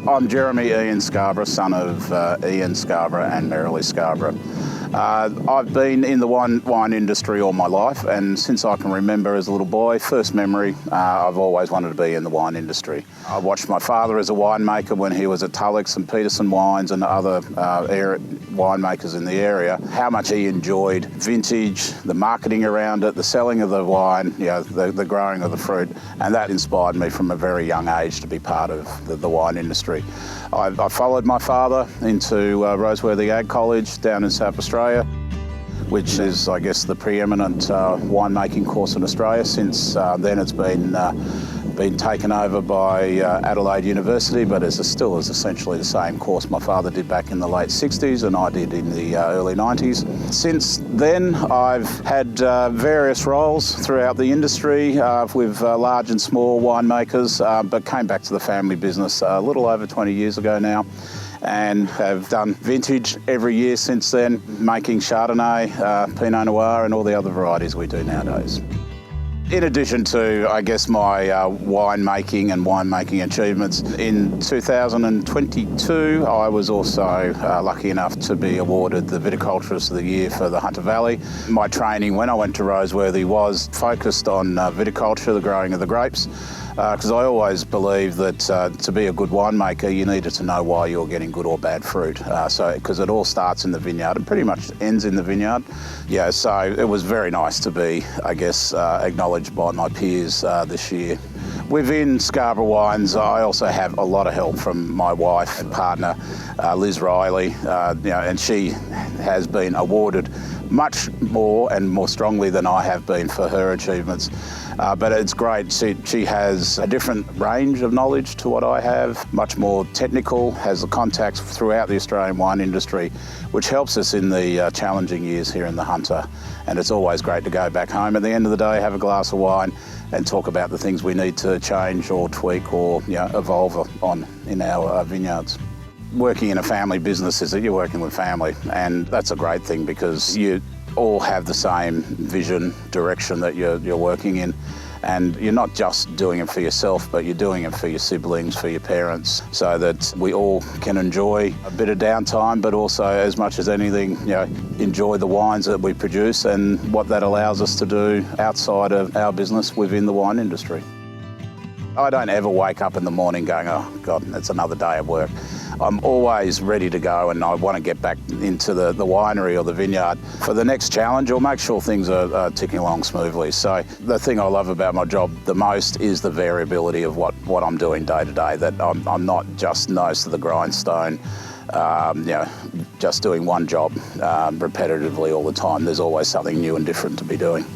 I'm Jeremy Ian Scarborough, son of Ian Scarborough and Marilee Scarborough. I've been in the wine industry all my life, and since I can remember as a little boy, first memory, I've always wanted to be in the wine industry. I watched my father as a winemaker when he was at Tullix and Peterson Wines and other winemakers in the area, how much he enjoyed vintage, the marketing around it, the selling of the wine, the growing of the fruit, and that inspired me from a very young age to be part of the wine industry. I followed my father into Roseworthy Agricultural College down in South Australia, which is, I guess, the preeminent winemaking course in Australia. Since then it's been taken over by Adelaide University, but it still is essentially the same course my father did back in the late 60s and I did in the early 90s. Since then I've had various roles throughout the industry with large and small winemakers, but came back to the family business a little over 20 years ago now, and have done vintage every year since then, making Chardonnay, Pinot Noir and all the other varieties we do nowadays. In addition to, I guess, my winemaking achievements, in 2022 I was also lucky enough to be awarded the Viticulturist of the Year for the Hunter Valley. My training when I went to Roseworthy was focused on viticulture, the growing of the grapes, because I always believed that to be a good winemaker you needed to know why you're getting good or bad fruit. Because it all starts in the vineyard and pretty much ends in the vineyard. Yeah, so it was very nice to be, I guess, acknowledged by my peers this year. Within Scarborough Wines, I also have a lot of help from my wife and partner, Liz Riley, and she has been awarded much more and more strongly than I have been for her achievements. But it's great. She has a different range of knowledge to what I have, much more technical, has the contacts throughout the Australian wine industry, which helps us in the challenging years here in the Hunter. And it's always great to go back home at the end of the day, have a glass of wine and talk about the things we need to change or tweak or evolve on in our vineyards. Working in a family business is that you're working with family, and that's a great thing because you all have the same vision, direction that you're working in, and you're not just doing it for yourself, but you're doing it for your siblings, for your parents, so that we all can enjoy a bit of downtime, but also, as much as anything, enjoy the wines that we produce and what that allows us to do outside of our business within the wine industry. I don't ever wake up in the morning going, oh God, it's another day of work. I'm always ready to go, and I want to get back into the winery or the vineyard for the next challenge or make sure things are ticking along smoothly. So the thing I love about my job the most is the variability of what I'm doing day to day, that I'm not just nose to the grindstone, just doing one job repetitively all the time. There's always something new and different to be doing.